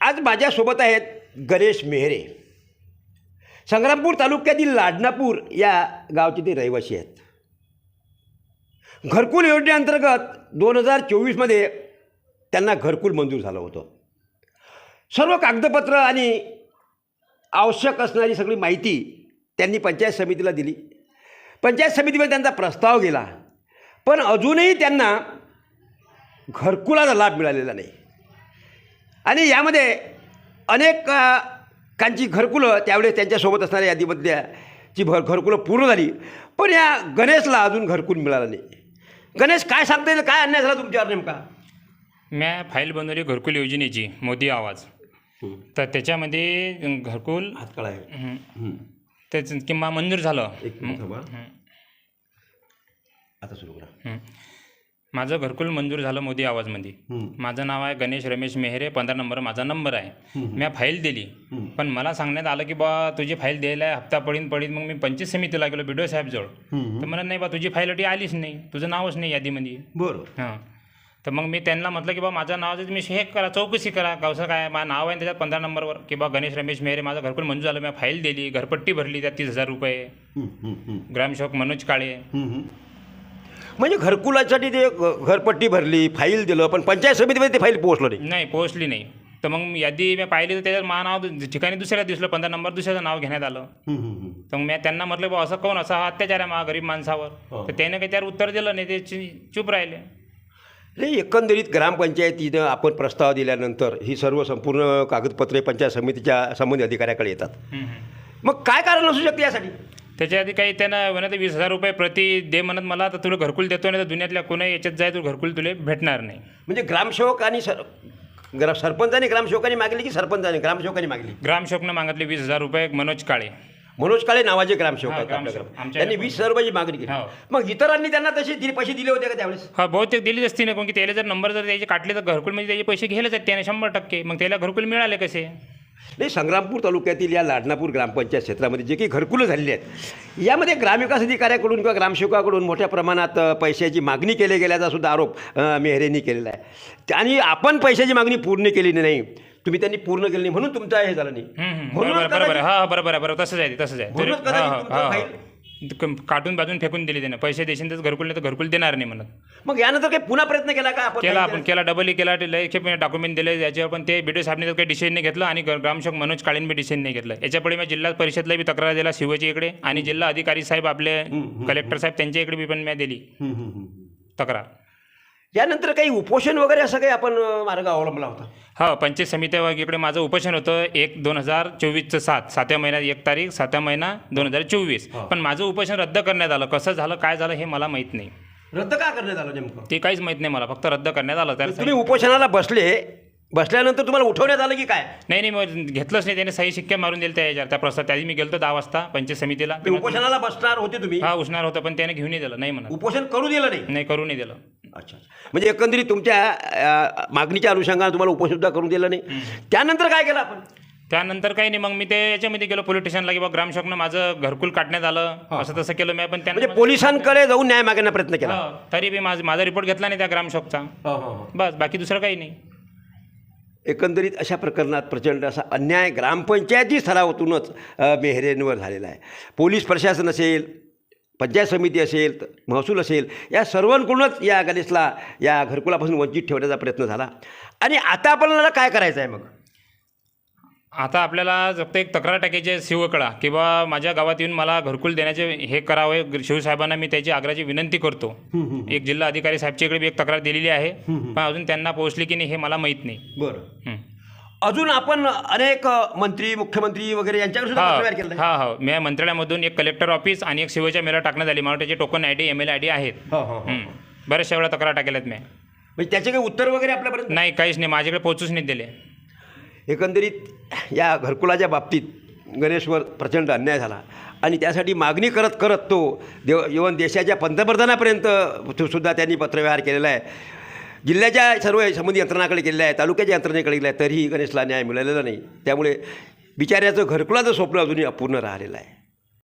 आज माझ्यासोबत आहेत गणेश मेहरे. संग्रामपूर तालुक्यातील लाडनापूर या गावचे ते रहिवासी आहेत. घरकुल योजनेअंतर्गत 2024मध्ये त्यांना घरकुल मंजूर झालं होतं. सर्व कागदपत्र आणि आवश्यक असणारी सगळी माहिती त्यांनी पंचायत समितीला दिली. पंचायत समितीमध्ये त्यांचा प्रस्ताव गेला, पण अजूनही त्यांना घरकुलाचा लाभ मिळालेला नाही. आणि यामध्ये अनेक कांची घरकुलं त्यावेळेस त्यांच्यासोबत असणाऱ्या यादीमधल्याची घरकुलं पूर्ण झाली, पण या गणेशला अजून घरकुल मिळालं नाही. गणेश, काय सांगता येईल, काय अन्याय झाला तुमच्यावर नेमका? मी फाईल बनवली घरकुल योजनेची, मोदी आवाज. तर त्याच्यामध्ये घरकुल हातकळा आहे त्याचं किंवा मंजूर झालं. आता सुरू करा. माझं घरकुल मंजूर झालं मोदी आवाजमध्ये. माझं नाव आहे गणेश रमेश मेहरे, 15 नंबर माझा नंबर आहे. मी फाईल दिली, पण मला सांगण्यात आलं की बा तुझी फाईल द्यायला हप्ता पडीन. मग मी पंचायत समितीला गेलो BDO साहेबजवळ. तर म्हणत नाही बा तुझी फाईल अटी आलीच नाही, तुझं नावच नाही यादीमध्ये. बरोबर. हां. तर मग मी त्यांना म्हटलं की बा माझं नाव तुम्ही हे करा, चौकशी करा, कसं काय माझं नाव आहे त्याच्यात 15 नंबरवर की बा गणेश रमेश मेहरे, माझं घरकुल मंजूर झालं. मी फाईल दिली, घरपट्टी भरली, त्यात 30,000 रुपये. ग्रामसेवक मनोज काळे. म्हणजे घरकुलासाठी ते घरपट्टी भरली, फाईल दिलं, पण पंचायत समितीमध्ये ते फाईल पोहोचलं नाही, पोहोचली नाही. तर मग यादी मी पाहिली तर त्याच्यात माझं नाव ठिकाणी दुसऱ्या दिसलं, 15 नंबर दुसऱ्याचं नाव घेण्यात आलं. तर मग मी त्यांना म्हटलं बा असं कोण, असा हा अत्याचार आहे गरीब माणसावर. तर त्याने काही त्यावर उत्तर दिलं नाही, ते चूप राहिले. नाही, एकंदरीत ग्रामपंचायतीनं आपण प्रस्ताव दिल्यानंतर ही सर्व संपूर्ण कागदपत्रे पंचायत समितीच्या संबंधित अधिकाऱ्याकडे येतात. मग काय कारण असू शकते यासाठी? त्याच्या आधी काही त्यांना म्हणत 20,000 रुपये प्रति दे म्हणत मला, तर तुला घरकुल देतो नाही तर दुनियातल्या कोणी याच्यात जाय, तू घरकुल तुला भेटणार नाही. म्हणजे ग्रामसेवक आणि सरपंचाने ग्रामसेवकांनी मागली की सरपंचाने ग्रामसेवकांनी मागली? ग्रामसेवकनं मागितले 20,000 रुपये. मनोज काळे नावाचे ग्रामसेवक आहेत आपल्याकडे, त्यांनी 20,000 रुपयाची मागणी केली. मग इतरांनी त्यांना तसे पैसे दिले होते का त्यावेळेस? हा, बहुतेक दिलीच असती ना, कारण की त्याला जर नंबर जर त्याचे काटले तर घरकुलमध्ये त्याचे पैसे घ्यायलाच आहेत त्याने 100%. मग त्याला घरकुल मिळाले कसे? नाही, संग्रामपूर तालुक्यातील या लाडनापूर ग्रामपंचायत क्षेत्रामध्ये जे काही घरकुलं झालेली आहेत, यामध्ये ग्रामविकास अधिकाऱ्याकडून किंवा ग्रामसेवकाकडून मोठ्या प्रमाणात पैशाची मागणी केली गेल्याचा सुद्धा आरोप मेहरेंनी केलेला आहे. आणि आपण पैशाची मागणी पूर्ण केली नाही, तुम्ही त्यांनी पूर्ण केली नाही म्हणून तुमचं हे झालं नाही. बरोबर आहे. हा, बरोबर आहे. तसंच आहे. काटून बाजून फेकून दिली त्याने. पैसे देशील तर घरकुल, नाही तर घरकुल देणार नाही म्हणत. मग यानंतर काही पुन्हा प्रयत्न केला का आपण? आपण केला, डबलही केला, डॉक्युमेंट दिले याच्यावर, पण ते BDO साहेबने काही डिसिजन नाही घेतलं आणि ग्रामसेवक मनोज काळेंनी बी डिसिजन नाही घेतलं. याच्यापुढे मी जिल्हा परिषदला बी तक्रार दिला शिवची इकडे, आणि जिल्हा अधिकारी साहेब आपले कलेक्टर साहेब त्यांच्या इकडे बी पण मी दिली तक्रार. यानंतर काही उपोषण वगैरे असं काही आपण मार्ग अवलंबला होता? हो, पंचायत समितीकडे माझं उपोषण होतं 1/2024चं 7व्या महिन्यात 1 तारीख 7वा महिना 2024. पण माझं उपोषण रद्द करण्यात आलं. कसं झालं, काय झालं हे मला माहीत नाही. रद्द का करण्यात आलं नेमकं ते काहीच माहीत नाही मला, फक्त रद्द करण्यात आलं. तर तुम्ही उपोषणाला बसल्यानंतर तुम्हाला उठवण्यात आलं की काय? नाही, मग घेतलंच नाही. त्याने सही शिक्के मारून दिले त्या प्रस्ताव. त्याआधी मी गेलो 10 वाजता पंचायत समितीला. उपोषणाला बसणार होते तुम्ही? हा, उठणार होतं, पण त्याने घेऊन नाही दिलं. नाही म्हणा, उपोषण करू दिलं नाही. करू नाही दिलं. अच्छा, म्हणजे एकंदरीत तुमच्या मागणीच्या अनुषंगाने तुम्हाला उपोषण सुद्धा करून दिलं नाही. त्यानंतर काय केलं आपण? त्यानंतर काही नाही, मग मी ते याच्यामध्ये गेलो पोलीस स्टेशनला की बा ग्रामसेवकनं माझं घरकुल काढण्यात आलं, असं तसं केलं मी. पण म्हणजे पोलिसांकडे जाऊन न्याय मागण्याचा प्रयत्न केला, तरी बी माझा रिपोर्ट घेतला नाही त्या ग्रामसेवकचा. बस, बाकी दुसरं काही नाही. एकंदरीत अशा प्रकरणात प्रचंड असा अन्याय ग्रामपंचायती स्तरावरूनच मेहरेंवर झालेला आहे. पोलीस प्रशासन असेल, पंचायत समिती असेल, महसूल असेल, या सर्वांकडूनच या गणेशला या घरकुलापासून वंचित ठेवण्याचा प्रयत्न झाला. आणि आता आपल्याला काय करायचं आहे? मग आता आपल्याला फक्त एक तक्रार टाकायची आहे शिवकडा, किंवा माझ्या गावात येऊन मला घरकुल देण्याचे हे करावे. शिवसाहेबांना मी त्याची आग्रहाची विनंती करतो. एक जिल्हा अधिकारी साहेबच्या इकडे एक तक्रार दिलेली आहे, पण अजून त्यांना पोहोचली की नाही हे मला माहीत नाही. बरं. अजून आपण अनेक मंत्री, मुख्यमंत्री वगैरे यांच्याकडे हो, मी मंत्रालयामधून एक कलेक्टर ऑफिस आणि एक शिवच्या मेला टाकण्यात आली. मला त्याचे टोकन ID, ML ID आहेत. बऱ्याचशा वेळा तक्रार टाकल्यात मी. म्हणजे त्याचे काही उत्तर वगैरे आपल्यापर्यंत नाही, काहीच नाही, माझ्याकडे पोहोचूच नाही दिले. एकंदरीत या घरकुलाच्या बाबतीत गणेशवर प्रचंड अन्याय झाला, आणि त्यासाठी मागणी करत करत तो इव्हन देशाच्या पंतप्रधानापर्यंत सुद्धा त्यांनी पत्रव्यवहार केलेला आहे. जिल्ह्याच्या सर्व संबंधित यंत्रणाकडे केलेला आहे, तालुक्याच्या यंत्रणेकडे केला आहे, तरीही गणेशला न्याय मिळालेला नाही. त्यामुळे बिचाऱ्याचं घरकुलाचं स्वप्न अजूनही अपूर्ण राहिलेलं आहे.